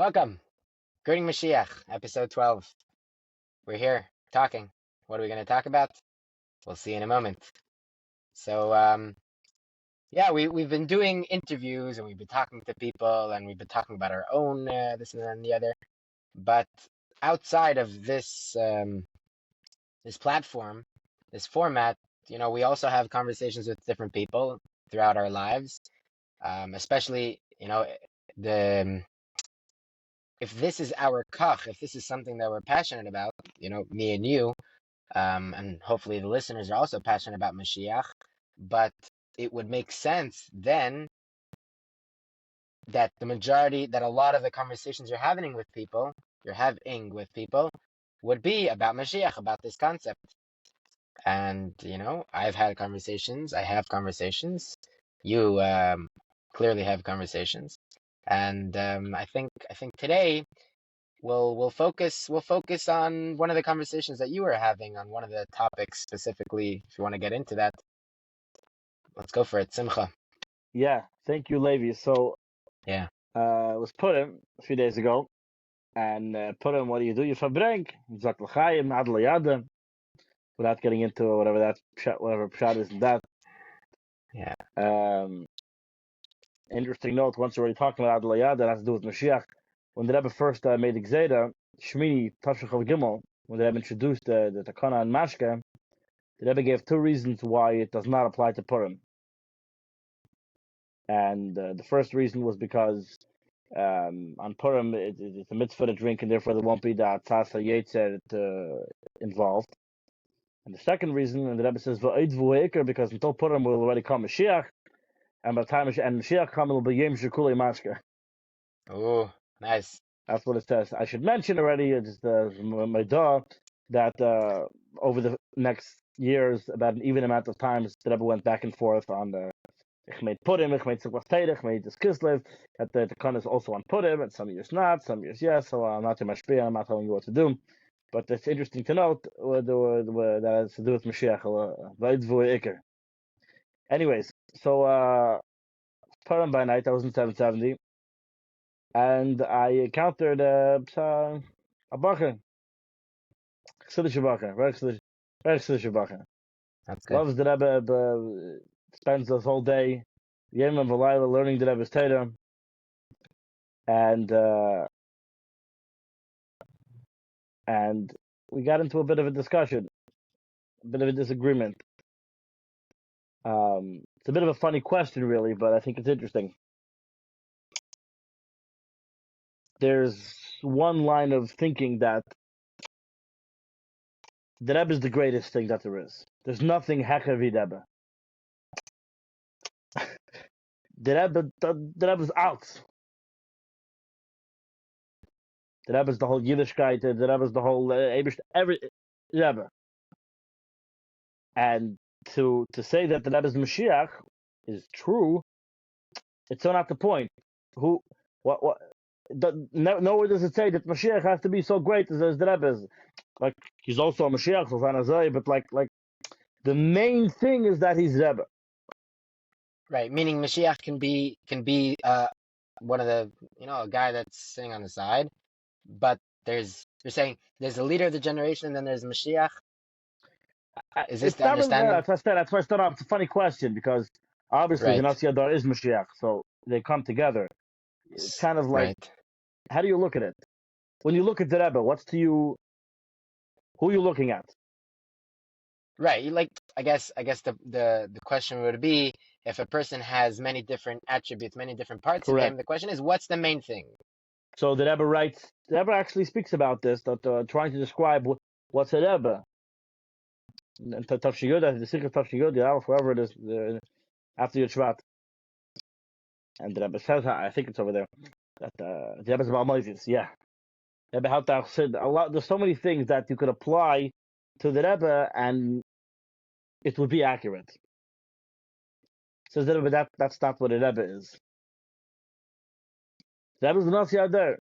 Welcome. Greeting Mashiach, episode 12. We're here talking. What are we going to talk about? We'll see in a moment. So, yeah, we've been doing interviews and we've been talking to people and we've been talking about our own this and that and the other. But outside of this platform, this format, we also have conversations with different people throughout our lives, especially, the if this is our kach, if this is something that we're passionate about, me and you, and hopefully the listeners are also passionate about Mashiach, but it would make sense then that a lot of the conversations you're having with people, would be about Mashiach, about this concept. And, I've had conversations, I have conversations, you clearly have conversations. And I think today we'll focus on one of the conversations that you were having on one of the topics specifically. If you want to get into that, let's go for it. Simcha. Yeah, thank you, Levi. So, Yeah. it was Purim a few days ago, and Purim, what do? You verbrenk, Zak l'chaim, ad l'yadem, without getting into whatever pshat is in that. Yeah. Interesting note, once we're already talking about ad l'yadem, that has to do with Mashiach. When the Rebbe first made the Gzeda, Shmini, Tafshach Gimel, when the Rebbe introduced the Takana and Mashke, the Rebbe gave two reasons why it does not apply to Purim. And the first reason was because on Purim it's a mitzvah to drink, and therefore there won't be the atzasa yetzer involved. And the second reason, and the Rebbe says because until Purim will already come Mashiach, and by the time Mashiach comes, it will be Yom Shekuli Mashke. Oh, nice. That's what it says. I should mention already, just my duh, that over the next years, about an even amount of times, the Rebbe went back and forth on the Ich made Purim, ich made Sukkot Teirich, ich made this Kislev. That the Takana is also on Purim, and some years not, some years yes. So I'm not too much beer, I'm not telling you what to do. But it's interesting to note that has to do with Mashiach. Anyways, so Purim by night, I was in 770, and I encountered a bacher, Chassidish bacher, very Chassidish bacher. That's good. Loves the Rebbe, spends this whole day, Yom and V'layla, learning the Rebbe's Torah. And we got into a bit of a discussion, a bit of a disagreement. It's a bit of a funny question, really, but I think it's interesting. There's one line of thinking that the Rebbe is the greatest thing that there is. There's nothing hecher wie Rebbe. The Rebbe's out. The Rebbe's the whole Yiddishkeit. The Rebbe's the whole every Rebbe. And to say that the Rebbe's Mashiach is true, it's not the point. What? Nowhere does it say that Mashiach has to be so great as the Rebbe is. Like, he's also a Mashiach, but like the main thing is that he's Rebbe. Right. Meaning Mashiach can be one of the a guy that's sitting on the side, but you're saying there's a leader of the generation and then there's Mashiach. Is this the understanding? That's why I started off. It's a funny question because obviously the Nasi Adar is Mashiach, so they come together. It's kind of like, how do you look at it? When you look at the Rebbe, who are you looking at? Right. I guess the question would be, if a person has many different attributes, many different parts of him, the question is, what's the main thing? So the Rebbe actually speaks about this, that trying to describe what's a Rebbe. And Tafshiyud, the Sikh Tafshiyud, whoever it is, after your Shvat. And the Rebbe says, I think it's over there, that the Rebbe is about Moses, yeah. Rebbe Hautach said, there's so many things that you could apply to the Rebbe and it would be accurate. Says the Rebbe, that's not what a Rebbe is. The Rebbe is the Nasi Adar.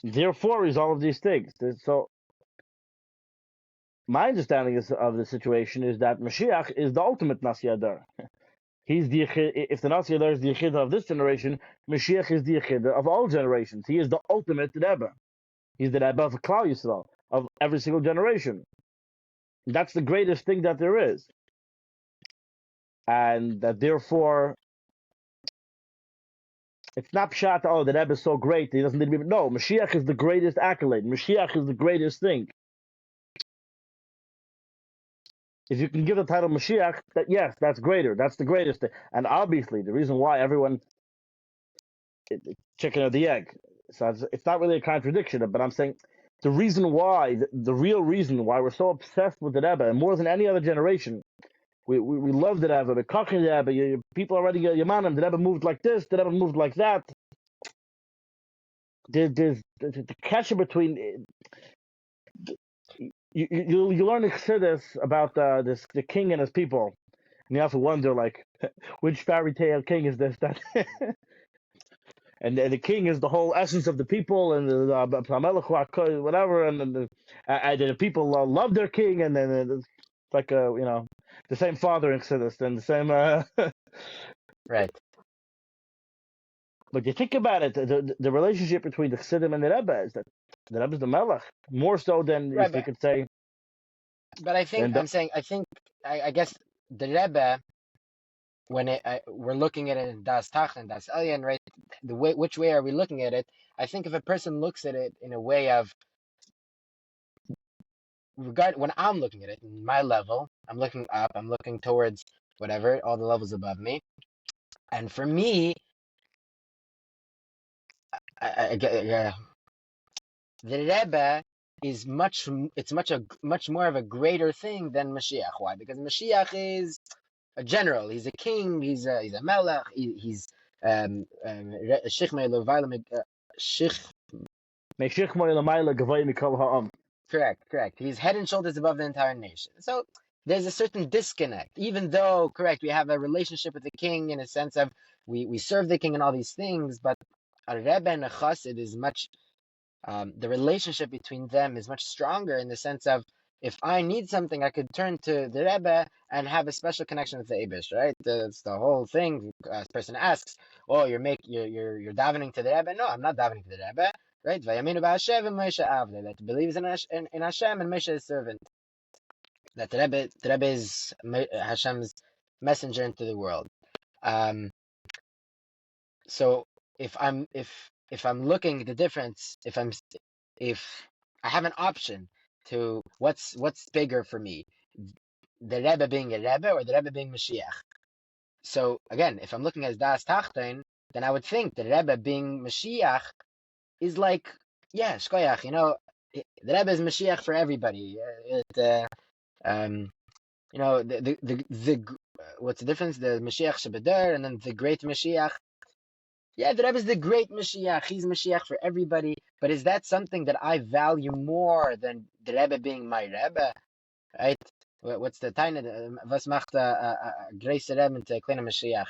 Therefore, is all of these things. So, my understanding of the situation is that Mashiach is the ultimate Nasi Adar. He's the if the Nasi is the Yechid of this generation, Mashiach is the Yechid of all generations. He is the ultimate Rebbe. He's the Rebbe of Klal Yisrael, of every single generation. That's the greatest thing that there is. And that therefore, it's not pshat, oh, the Rebbe is so great, he doesn't need to be. No, Mashiach is the greatest accolade. Mashiach is the greatest thing. If you can give the title Mashiach, that yes, that's greater. That's the greatest thing. And obviously, the reason why everyone chicken or the egg. So it's not really a contradiction, but I'm saying the reason why, the real reason why we're so obsessed with the Rebbe, and more than any other generation, we love the Rebbe, we're cooking the Rebbe, people already get Yamanim, the Rebbe moved like this, the Rebbe moved like that. There's the connection between, you learn Chassidus about the king and his people, and you have to wonder, like, which fairy tale king is this? That and the king is the whole essence of the people, and whatever, and the people love their king, and then it's like the same father in Exodus, and the same. Right. But you think about it, the relationship between the Chassidim and the Rebbe is that the Rebbe is the Melech, more so than Right, if you could say. but I think Than the, I guess the Rebbe, when we're looking at it in Das Tach and Das Elyon, right? The way, which way are we looking at it? I think if a person looks at it in a way of when I'm looking at it, in my level, I'm looking up, I'm looking towards whatever, all the levels above me. And for me, yeah, the Rebbe is much more of a greater thing than Mashiach. Why? Because Mashiach is a general. He's a king. He's a melech. He's Sheikh Me'elovayla Sheikh. Correct. He's head and shoulders above the entire nation. So there's a certain disconnect. Even though, correct, we have a relationship with the king in a sense of we serve the king and all these things, but a Rebbe and a Chassid is much the relationship between them is much stronger in the sense of if I need something, I could turn to the Rebbe and have a special connection with the Abish, right? That's the whole thing. A person asks, "Oh, you're davening to the Rebbe?" No, I'm not davening to the Rebbe, right? Vayaminu b'Hashem and Moshe Avle, that believes in Hashem and Moshe is servant. That the Rebbe is Hashem's messenger into the world. Um, so if I'm looking at the difference, if I have an option to what's bigger for me, the Rebbe being a Rebbe or the Rebbe being Mashiach. So again, if I'm looking at Das Tachton, then I would think the Rebbe being Mashiach is like, yeah, Shkoyach, the Rebbe is Mashiach for everybody. What's the difference? The Mashiach Shebeder and then the great Mashiach. Yeah, the Rebbe is the great Mashiach. He's Mashiach for everybody. But is that something that I value more than the Rebbe being my Rebbe? Right? What's the Taina? Was macht a große Rebbe into a kleiner Mashiach?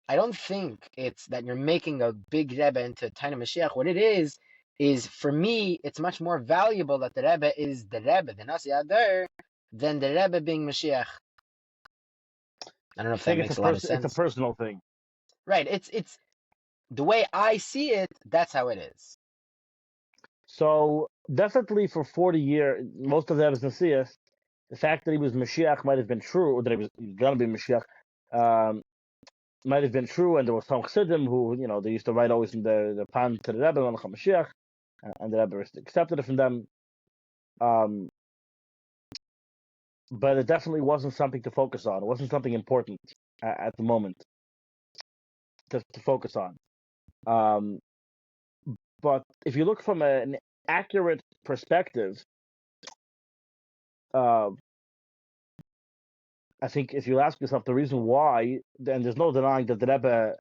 I don't think it's that you're making a big Rebbe into a tiny Mashiach. What it is for me, it's much more valuable that the Rebbe is the Rebbe, the Nasi Adar, than the Rebbe being Mashiach. I don't know I if that think makes a lot of it's a sense. personal thing. Right. It's the way I see it, that's how it is. So definitely for 40 years, most of that is Nasias. The fact that he was Mashiach might have been true, or that he was going to be Mashiach, um, might have been true. And there was some Chassidim who, they used to write always in the pan to the Rebbe, Malach Mashiach, and the Rebbe accepted it from them. But it definitely wasn't something to focus on. It wasn't something important at the moment to focus on. Um, but if you look from an accurate perspective, uh, I think if you ask yourself the reason why, then there's no denying that the Rebbe,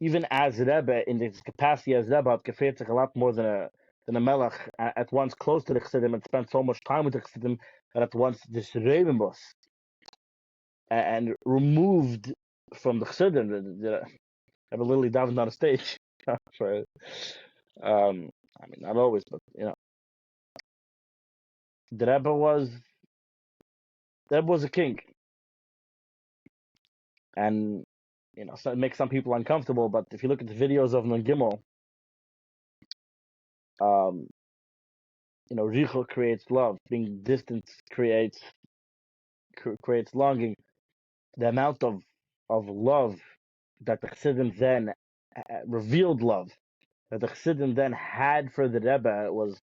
even as Rebbe, in his capacity as Rebbe, had a lot more than a Melech, at once close to the Chassidim and spent so much time with the Chassidim that at once disrobed us and removed from the Chassidim. The Rebbe literally davened on a stage. For, I mean, not always, but the Rebbe was a king. And so it makes some people uncomfortable. But if you look at the videos of Nun Gimel, um, Richo creates love. Being distant creates longing. The amount of love that the Chassidim then revealed love that the Chassidim then had for the Rebbe was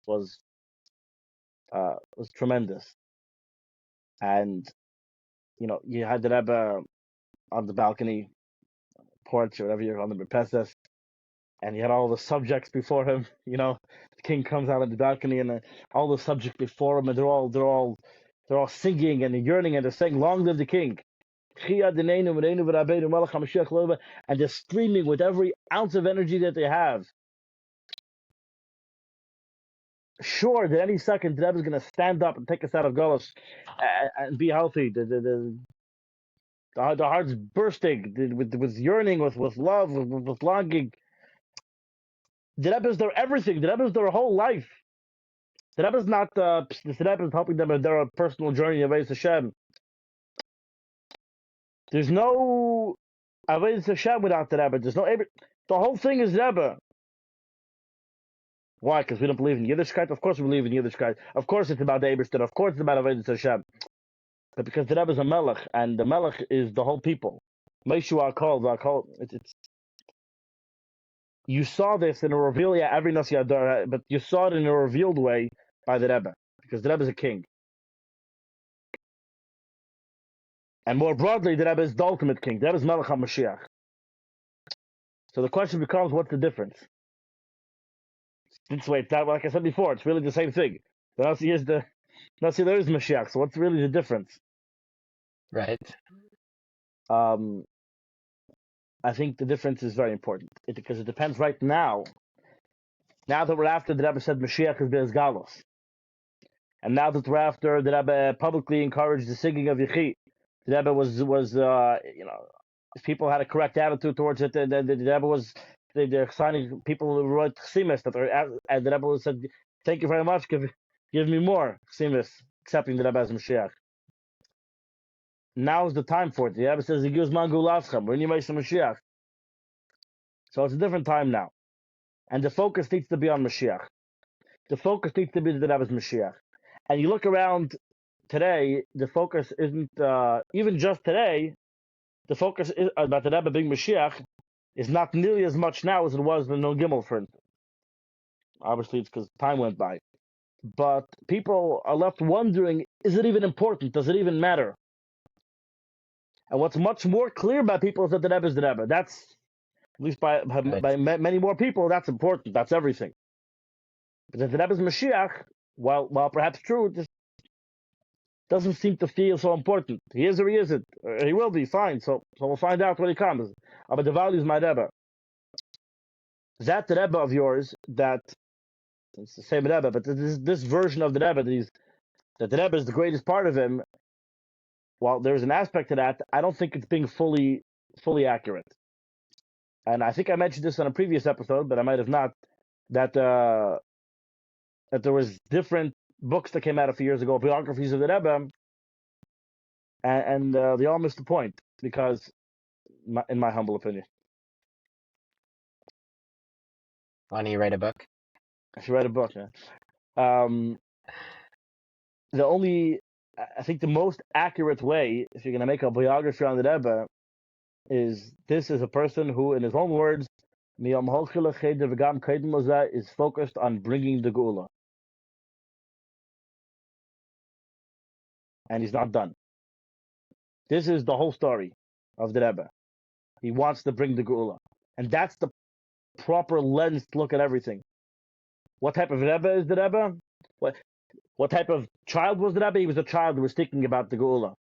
tremendous. And you had the Rebbe on the balcony, porch, or whatever you're on the Merpeses, and he had all the subjects before him. The king comes out of the balcony, and all the subjects before him, and they're all singing and yearning, and they're saying, "Long live the king!" And they're screaming with every ounce of energy that they have. Sure, that any second the Rebbe is going to stand up and take us out of Golos and be healthy. The heart's bursting with yearning, with love, with longing. The Rebbe is their everything. The Rebbe is their whole life. The Rebbe is not. The Rebbe is helping them in their personal journey of Avodas Hashem. There's no Avodas Hashem without the Rebbe. There's no. The whole thing is Rebbe. Why? Because we don't believe in Yiddishkeit. Of course we believe in Yiddishkeit. Of course it's about the Eberstein. Of course it's about Avodas Hashem. But because the Rebbe is a Melech, and the Melech is the whole people. Meishu Akol. It's you saw this in a reveal, every Nasi Adar, but you saw it in a revealed way by the Rebbe, because the Rebbe is a king. And more broadly, the Rebbe is the ultimate king. The Rebbe is Melech HaMashiach. So the question becomes, what's the difference? This way, like I said before, it's really the same thing. The Nasi is there is Mashiach, so what's really the difference? Right. I think the difference is very important, because it depends right now. Now that we're after the Rebbe said Mashiach is Be'ez Galos, and now that we're after the Rebbe publicly encouraged the singing of Yechi, the Rebbe was if people had a correct attitude towards it, the Rebbe was they're signing people who wrote Chsimis and the Rebbe said, "Thank you very much, give me more Chsimis," accepting the Rebbe as Mashiach. Now's the time for it. The Rebbe says, "Yiguz man gulavchem, when you make some Mashiach." So it's a different time now, and the focus needs to be on Mashiach. The focus needs to be the Rebbe's Mashiach. And you look around today, the focus isn't even just today. The focus is about the Rebbe being Mashiach is not nearly as much now as it was in No Gimel, for instance. Obviously, it's because time went by. But people are left wondering, is it even important? Does it even matter? And what's much more clear by people is that the Rebbe is the Rebbe. That's, at least by many more people, that's important. That's everything. But if the Rebbe is Mashiach, while perhaps true, it just doesn't seem to feel so important. He is or he isn't. Or he will be, fine. So we'll find out when he comes. But the value is my Rebbe. That Rebbe of yours, that it's the same Rebbe, but this version of the Rebbe, that the Rebbe is the greatest part of him. While there's an aspect to that, I don't think it's being fully accurate. And I think I mentioned this on a previous episode, but I might have not. That there was different books that came out a few years ago, biographies of the Rebbe, and they all missed the point, because, in my humble opinion. Why don't you write a book? I should write a book. Yeah. I think the most accurate way, if you're going to make a biography on the Rebbe, is this is a person who, in his own words, is focused on bringing the Geula. And he's not done. This is the whole story of the Rebbe. He wants to bring the Geula. And that's the proper lens to look at everything. What type of Rebbe is the Rebbe? What type of child was the Rebbe? He was a child who was thinking about the Geula.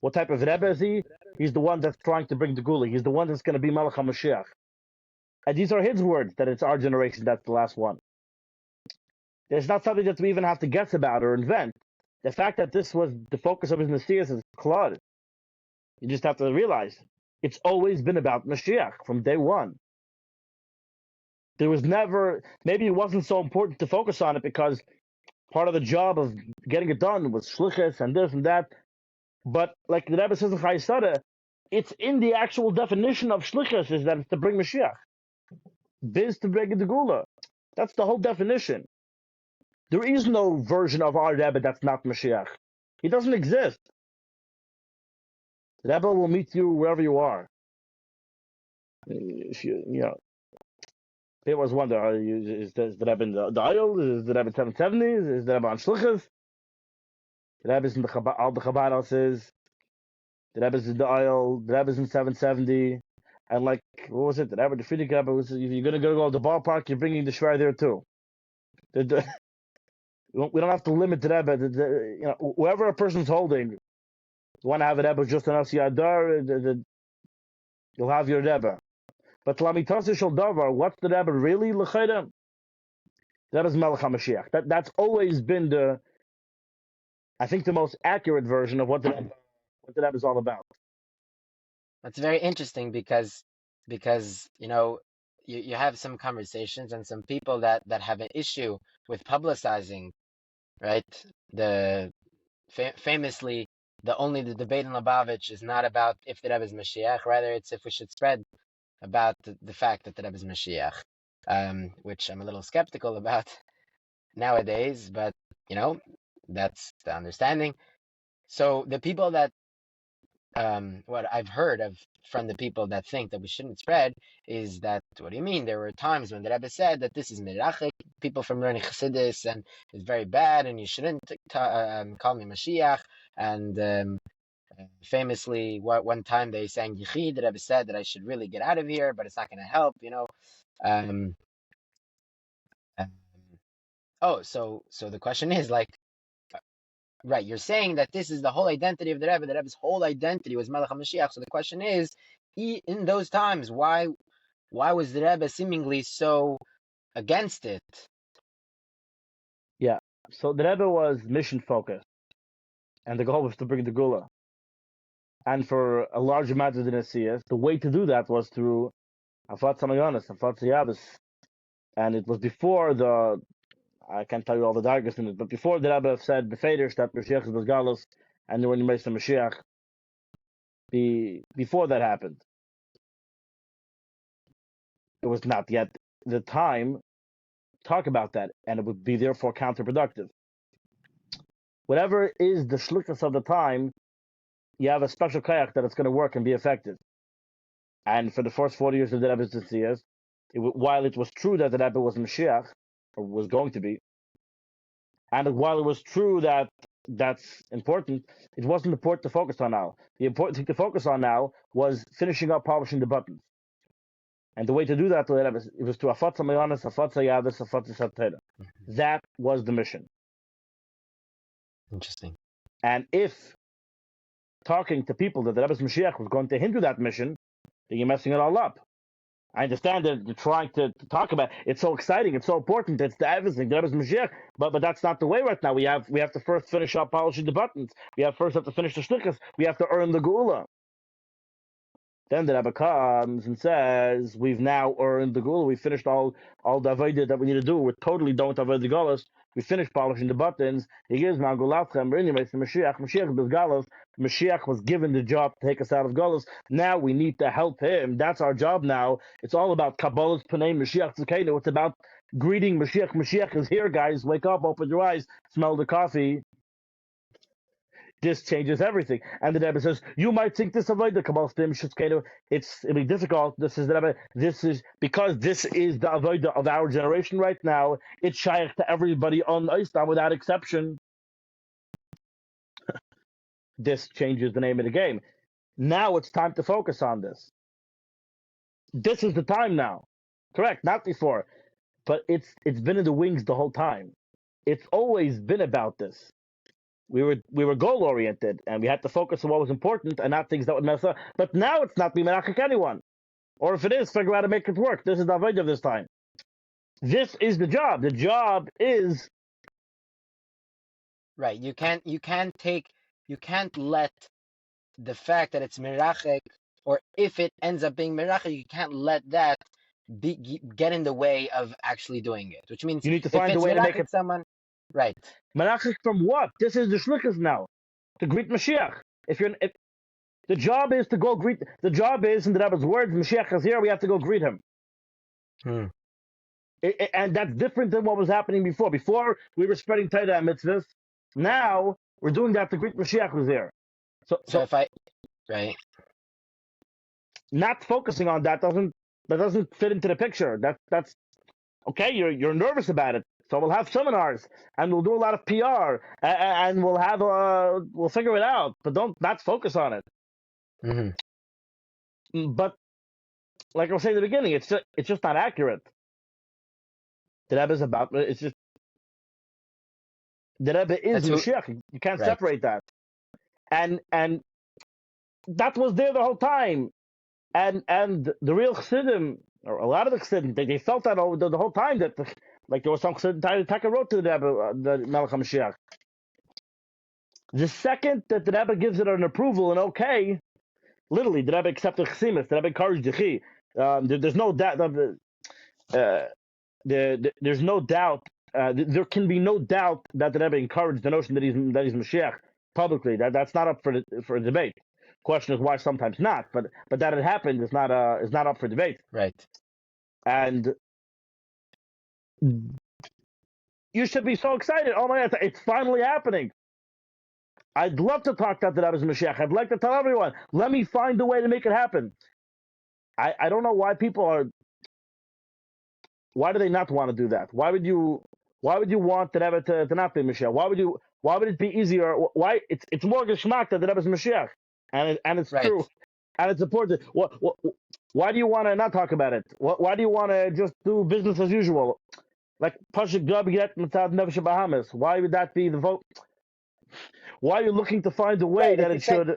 What type of Rebbe is he? He's the one that's trying to bring the Geula. He's the one that's going to be Melech HaMashiach. And these are his words, that it's our generation that's the last one. It's not something that we even have to guess about or invent. The fact that this was the focus of his Messias is clear. You just have to realize it's always been about Mashiach from day one. There was never, maybe it wasn't so important to focus on it because part of the job of getting it done was shlichus and this and that. But like the Rebbe says in Chayei Sarah, It's in the actual definition of shlichus is that it's to bring Mashiach. Biz to bring the Gula. That's the whole definition. There is no version of our Rebbe that's not Mashiach. He doesn't exist. The Rebbe will meet you wherever you are. If people always wonder, is the Rebbe in the aisle? Is the Rebbe in 770s? Is the Rebbe on shlichus? The Rebbe's in all the Chabad houses. The Rebbe's in the aisle. The Rebbe's in 770. And like, what was it? The Rebbe, the Frierdiker Rebbe was, if you're going to go to the ballpark, you're bringing the Shvar there too. We don't have to limit the Rebbe. Whoever a person's holding, you want to have a Rebbe just enough Siyadar, you'll have your Rebbe. But Lamitasi Shal Davar, what's the Rebbe really? L'chayda? The Rebbe's Melech HaMashiach. That's always been I think, the most accurate version of what the Rebbe is all about. That's very interesting because you have some conversations and some people that have an issue with publicizing, right? Famously, the debate in Lubavitch is not about if the Rebbe is Mashiach, rather it's if we should spread about the fact that the Rebbe is Mashiach, which I'm a little skeptical about nowadays, but that's the understanding. So the people that what I've heard of from the people that think that we shouldn't spread is that, what do you mean? There were times when the Rebbe said that this is mirachik, people from learning Chassidus, and it's very bad, and you shouldn't call me Mashiach. And famously, one time they sang Yichid, the Rebbe said that I should really get out of here, but it's not going to help, Um, um, so the question is like, right, you're saying that this is the whole identity of the Rebbe. The Rebbe's whole identity was Melech HaMashiach. So the question is, in those times, why was the Rebbe seemingly so against it? Yeah. So the Rebbe was mission focused, and the goal was to bring the Gula. And for a large amount of the Nesiyas, the way to do that was through Afat Samayonis, Afat Siyabis. And it was before I can't tell you all the darkest in it, but before the Rebbe said the Fedish that Mashiach was Galus, and when you made some Mashiach, before that happened, it was not yet the time to talk about that, and it would be therefore counterproductive. Whatever is the shlichus of the time, you have a special kayak that it's going to work and be effective. And for the first 40 years of the Rebbe's Tzitzias, while it was true that the Rebbe was Mashiach, or was going to be, and while it was true that that's important, it wasn't important to focus on now. The important thing to focus on now was finishing up polishing the buttons. And the way to do that, it was to Afat Samayonis, Afat Sayadis, Afat Satera. That was the mission. Interesting. And if talking to people that the Rebbe's Mashiach was going to hinder that mission, then you're messing it all up. I understand that you're trying to talk about it. It's so exciting, it's so important, it's the everything, the Rebbe's Mashiach, but that's not the way right now. We have to first finish up polishing the buttons. We have to finish the shlichus. We have to earn the Geula. Then the Rebbe comes and says, we've now earned the Geula. We finished all the avodah that we need to do. We totally don't avoid the Golas. We finished polishing the buttons. He gives now Gulatchem, anyways, the Mashiach. Mashiach is Galos. Mashiach was given the job to take us out of Golos. Now we need to help him. That's our job now. It's all about Kabbalah's Panay, Mashiach Tzekenu. It's about greeting Mashiach. Mashiach is here, guys. Wake up, open your eyes, smell the coffee. This changes everything. And the Rebbe says, you might think this avoid the Kabbalah Tzekenu. It'll be difficult. This is the Rebbe. This is because this is the avodah of our generation right now. It's shaykh to everybody on Eistam without exception. This changes the name of the game. Now it's time to focus on this. This is the time now. Correct, not before. But it's been in the wings the whole time. It's always been about this. We were goal oriented, and we had to focus on what was important and not things that would mess up. But now it's not being merachik anyone, or if it is, figure out how to make it work. This is the avodah of this time. This is the job. The job is right. You can't let the fact that it's merachik, or if it ends up being merachik, you can't let that get in the way of actually doing it. Which means you need to find a way to make it someone. Right. Merachik from what? This is the shlichus now, to greet Mashiach. The job is to go greet. The job is, in the Rebbe's words, Mashiach is here. We have to go greet him. Hmm. And that's different than what was happening before. Before we were spreading Torah and mitzvahs. Now we're doing that to greet Mashiach who's there. So, So so if I, right, not focusing on that doesn't fit into the picture. That's okay. You're nervous about it. So we'll have seminars and we'll do a lot of PR and we'll figure it out. But don't not focus on it. hmm But like I was saying at the beginning, it's just not accurate. The Rebbe is about it's just the Rebbe is that's who, Mashiach. You can't right. separate that. And that was there the whole time. And the real Chassidim, or a lot of the Chassidim, they felt that over the whole time that like there was some Chassidim Taka wrote to the Rebbe, the Melech HaMashiach. The second that the Rebbe gives it an approval and okay, literally the Rebbe accepted Chassimus, the Rebbe encouraged the Chi. There's no doubt. There's no doubt. There can be no doubt that the Rebbe encouraged the notion that he's Mashiach publicly. That's not up for debate. Question is why sometimes not, but that it happened is not up for debate. Right. And you should be so excited. Oh my God, it's finally happening. I'd love to talk about the Rebbe's Mashiach. I'd like to tell everyone, let me find a way to make it happen. I don't know why people are. Why do they not want to do that? Why would you want the Rebbe to not be Mashiach? Why would it be easier? Why it's more geschmack that the Rebbe's Mashiach, and it's Right. true, and it's important. Why do you want to not talk about it? Why do you want to just do business as usual? Like Pasha Gab Get Mitzad Nefesh Bahamas. Why would that be the vote? Why are you looking to find a way Right, that it's it should?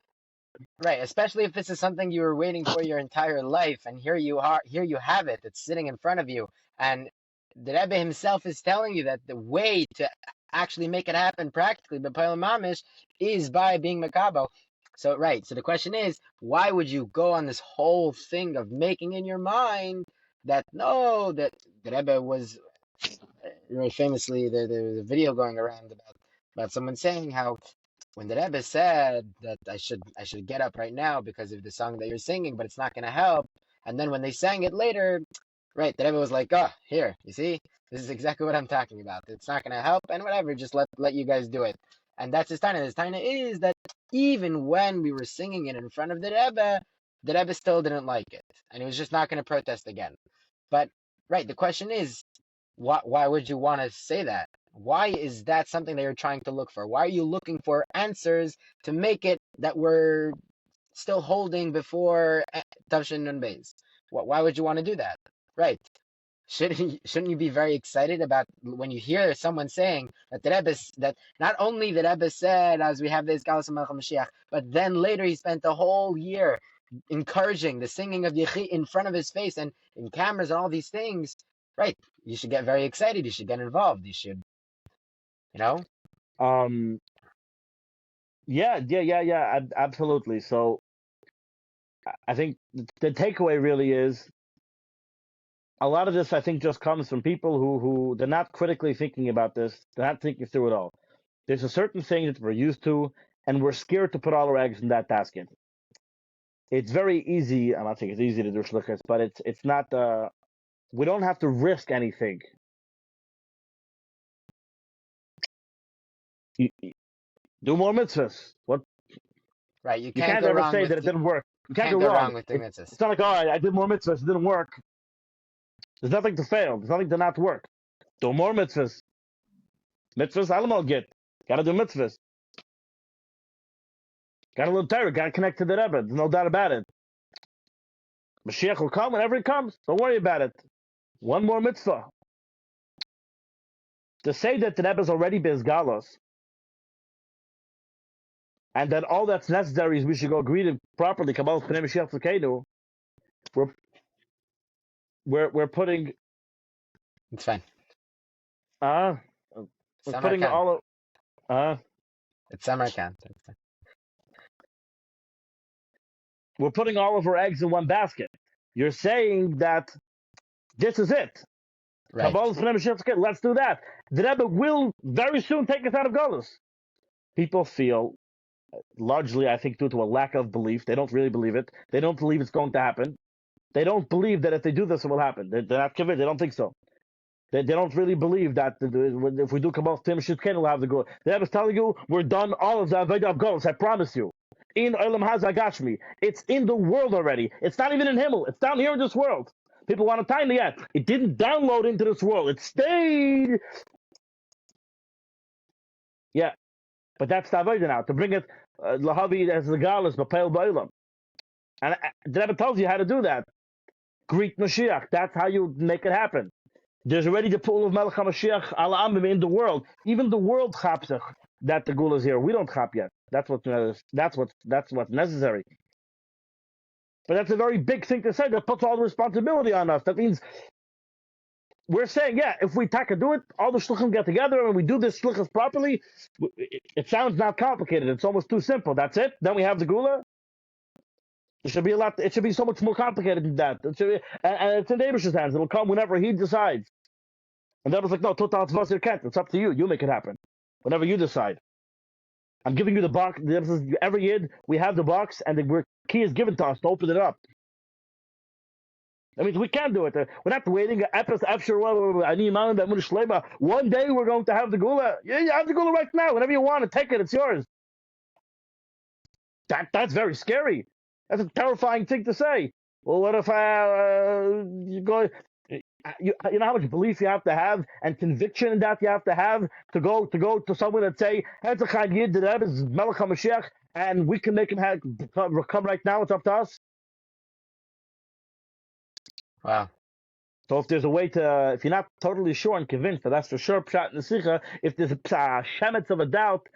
right, especially if this is something you were waiting for your entire life, and here you are, here you have it. It's sitting in front of you, and the Rebbe himself is telling you that the way to actually make it happen practically, b'payil mamish, is by being makabo. So right, so the question is, why would you go on this whole thing of making in your mind that no, that the Rebbe was very famously there was a video going around about someone saying how when the Rebbe said that I should get up right now because of the song that you're singing, but it's not going to help. And then when they sang it later, right, the Rebbe was like, "Oh, here, you see, this is exactly what I'm talking about. It's not going to help, and whatever, just let you guys do it." And that's his taina. His taina is that even when we were singing it in front of the Rebbe still didn't like it, and he was just not going to protest again. But right, the question is, why would you want to say that? Why is that something that you're trying to look for? Why are you looking for answers to make it that we're still holding before Tavshin Nun Beis? Why would you want to do that? Right. Shouldn't you be very excited about when you hear someone saying that the Rebbe, that not only the Rebbe said as we have this Galus Mashiach, but then later he spent the whole year encouraging the singing of Yechi in front of his face and in cameras and all these things. Right. You should get very excited. You should get involved. You should, you know? Um. Yeah. Absolutely. So I think the takeaway really is a lot of this. I think just comes from people who they're not critically thinking about this. They're not thinking through it all. There's a certain thing that we're used to, and we're scared to put all our eggs in that basket. It's very easy. I'm not saying it's easy to do shlichus, but it's not. We don't have to risk anything. You do more mitzvahs. What Right. You you can't can't go ever wrong say with that it didn't work. You can't can't go go wrong. wrong with doing mitzvahs. It's not like, oh, I did more mitzvahs, it didn't work. There's nothing to fail. There's nothing to not work. Do more mitzvahs. Mitzvahs, Alamal get. Gotta do mitzvahs. Gotta live Torah. Gotta connect to the Rebbe. There's no doubt about it. Mashiach will come whenever he comes. Don't worry about it. One more mitzvah. To say that the Rebbe is already bezgalos, and that all that's necessary is we should go greet him properly. Kabbalah Pnei Mashiach Tzedekenu. We're putting It's fine. uh we're putting Samarkand. all of It's Samarkand. we're putting all of our eggs in one basket. You're saying that this is it. Right. Let's do that. The Rebbe will very soon take us out of Golos. People feel largely, I think, due to a lack of belief. They don't really believe it. They don't believe it's going to happen. They don't believe that if they do this, it will happen. They're not convinced. They don't think so. They don't really believe that if we do Kabbalah Tim Shitken, we'll have the goal. The Rebbe is telling you, we're done all of the Avodah goals. I promise you. In Olam Hazagashmi. It's in the world already. It's not even in Himmel. It's down here in this world. People want to time yet. It didn't download into this world. It stayed. Yeah, but that's the Avodah now. To bring it, Lahavi as the Galas, Bapel Ba'olam. And the Rebbe tells you how to do that. Greet Mashiach. That's how you make it happen. There's already the pool of Melech HaMashiach ala Amim in the world. Even the world chaps that the Gula is here. We don't chap yet. That's what's necessary. But that's a very big thing to say. That puts all the responsibility on us. That means we're saying, yeah, if we do it, all the shluchim get together and we do this shluchas properly. It sounds not complicated. It's almost too simple. That's it. Then we have the Gula. It should be a lot. It should be so much more complicated than that. It should be, and it's in Abish's hands. It'll come whenever he decides. And that was like, no, total Vasir can't. It's up to you. You make it happen. Whenever you decide. I'm giving you the box. Every year we have the box, and the key is given to us to open it up. That means we can do it. We're not waiting. One day we're going to have the Gula. Yeah, you have the Gula right now. Whenever you want to take it, it's yours. That's very scary. That's a terrifying thing to say. Well, what if you go? You know how much belief you have to have and conviction that you have to go to someone and say, "Hetzachad Yid, the Rebbe is Melech HaMashiach, and we can make him come right now. It's up to us." Wow. So if there's a way to, if you're not totally sure and convinced that that's for sure pshat in the sikha, if there's a shemetz of a doubt,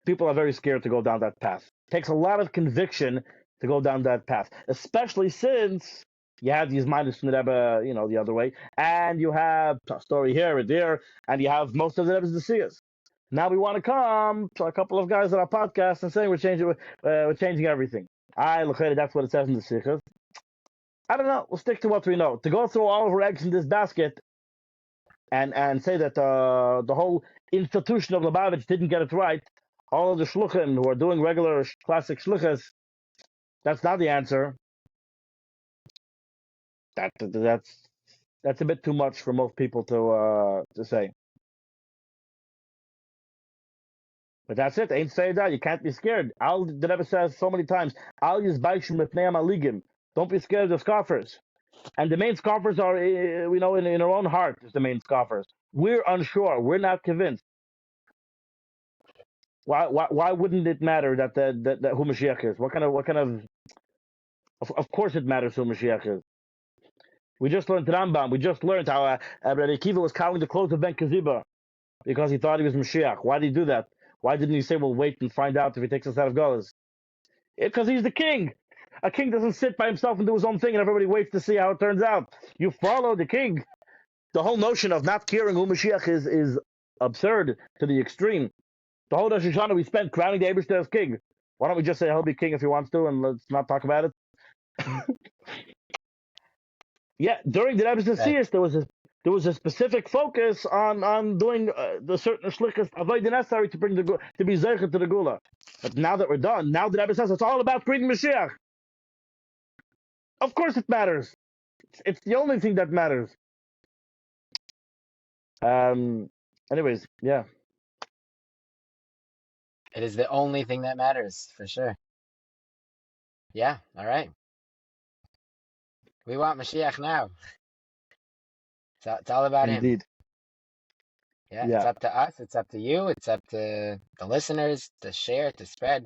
people are very scared to go down that path. It takes a lot of conviction to go down that path, especially since you have these minus from the Rebbe, the other way, and you have a story here and there, and you have most of the Rebbe's decisions. Now we want to come to a couple of guys on our podcast and saying we're changing everything. That's what it says in the Sikhs. I don't know. We'll stick to what we know. To go through all of our eggs in this basket and say that the whole institution of Lubavitch didn't get it right, all of the shluchim who are doing regular classic shluchas, that's not the answer. That's a bit too much for most people to say. But that's it. Ain't say that. You can't be scared. The Rebbe says so many times, Al yizbaishu mipnei amaligim. Don't be scared of the scoffers. And the main scoffers are, in our own heart is the main scoffers. We're unsure. We're not convinced. Why wouldn't it matter that who Mashiach is? What kind of course it matters who Mashiach is. We just learned Rambam. We just learned how Rebbe Akiva was counting the clothes of Ben Kaziba because he thought he was Mashiach. Why did he do that? Why didn't he say, "We'll wait and find out if he takes us out of Golas"? Because he's the king. A king doesn't sit by himself and do his own thing, and everybody waits to see how it turns out. You follow the king. The whole notion of not caring who Mashiach is absurd to the extreme. The whole Rosh Hashanah we spent crowning the Eibishter as king. Why don't we just say he'll be king if he wants to, and let's not talk about it? Yeah, during the Rebbe's Nesius, there was a specific focus on doing the certain shlichus avodah necessary to bring to be zeicher to the Gula. But now that we're done, now the Rebbe says it's all about greeting Mashiach. Of course it matters. It's the only thing that matters. Anyways, yeah. It is the only thing that matters, for sure. Yeah, all right. We want Mashiach now. It's all about him. Indeed. Yeah, it's up to us. It's up to you. It's up to the listeners to share, to spread,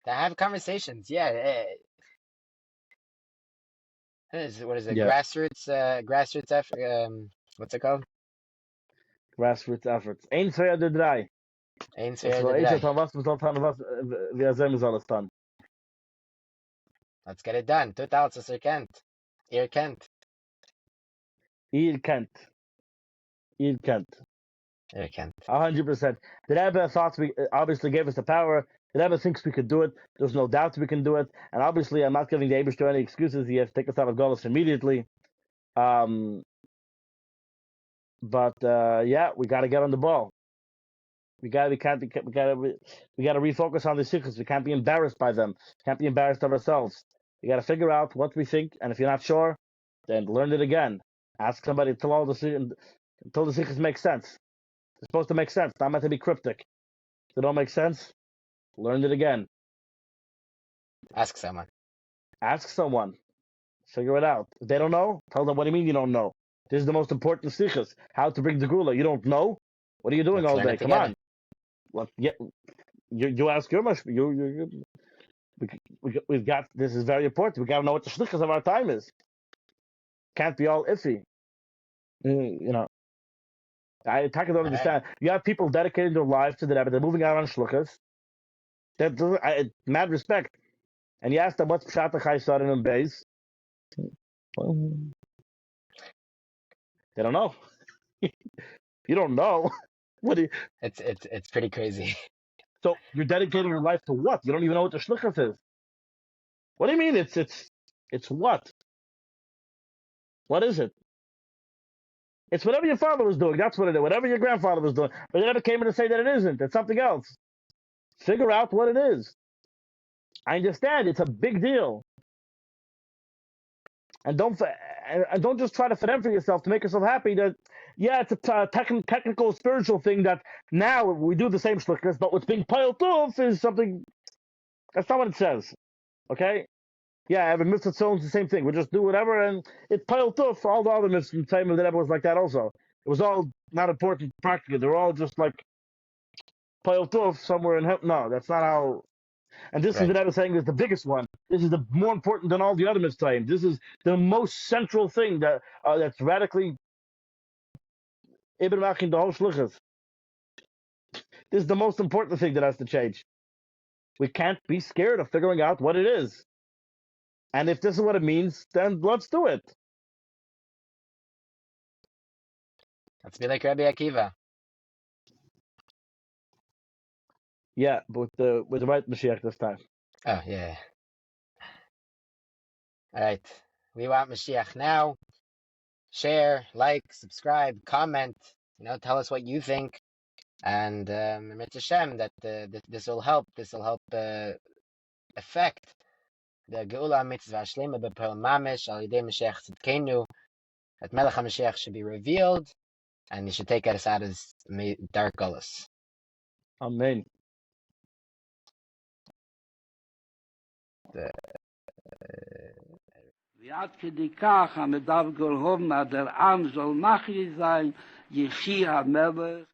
to have conversations. Yeah. What is it? Yeah. Grassroots effort. What's it called? Grassroots efforts. Eén, twee, drie, drei. Eén, twee, drie. Let's get it done. Totaal als erkent. Erkent. Erkent. 100%. The Rebbe thought obviously gave us the power. The Rebbe thinks we could do it. There's no doubt we can do it. And obviously, I'm not giving the Eibishter any excuses. He has to take us out of Golos immediately. But yeah, we got to get on the ball. We got to refocus on the sikhs. We can't be embarrassed by them. Can't be embarrassed of ourselves. We got to figure out what we think, and if you're not sure, then learn it again. Ask somebody until the sikhs make sense. It's supposed to make sense. Not meant to be cryptic. If they don't make sense, learn it again. Ask someone. Ask someone. Figure it out. If they don't know, tell them, what do you mean you don't know? This is the most important sikhs. How to bring the gula. You don't know? What are you doing Let's all learn day? it Come together. on. Well, yeah, you ask your mush. We've got, this is very important. We got to know what the shlichus of our time is. Can't be all iffy. You know, I don't All right. understand. You have people dedicating their lives to the Rebbe. They're moving out on shlichus. Mad respect. And you ask them what's pshat chaysarin and beis. They don't know. You don't know. What do you, It's pretty crazy. so you're dedicating your life to what? You don't even know what the shlichus is. What do you mean? It's what? What is it? It's whatever your father was doing. That's what it is. Whatever your grandfather was doing. But they never came in to say that it isn't. It's something else. Figure out what it is. I understand it's a big deal. And don't just try to fit in for yourself to make yourself happy. That it's a technical spiritual thing that now we do the same shlichus, but what's being piled off is something. That's not what it says. Okay. Yeah, every mitzvah tzon is the same thing. We just do whatever, and it piled off all the other mitzvahs. The time of the Rebbe was like that also. It was all not important practically. They're all just like piled off somewhere in heaven. No, that's not how. And this is Right. what I was saying is the biggest one. This is the more important than all the other mitzvahs. This is the most central thing that's radically ibn machin the whole shlichus. This is the most important thing that has to change. We can't be scared of figuring out what it is. And if this is what it means, then let's do it. Let's be like Rabbi Akiva. Yeah, but with the right Mashiach this time. Oh, yeah. All right. We want Moshiach now. Share, like, subscribe, comment. Tell us what you think. And Mitzvah Shem, that this will help. This will help affect the Geula Mitzvah Shlema B'Pearl Mamish Al Yidei Mashiach Tzidkenu. That Melech HaMashiach should be revealed, and he should take us out of dark gullus. Amen. ועד כדי כך המדב גולהוב מהדר עם זול מחי זין יחי המלך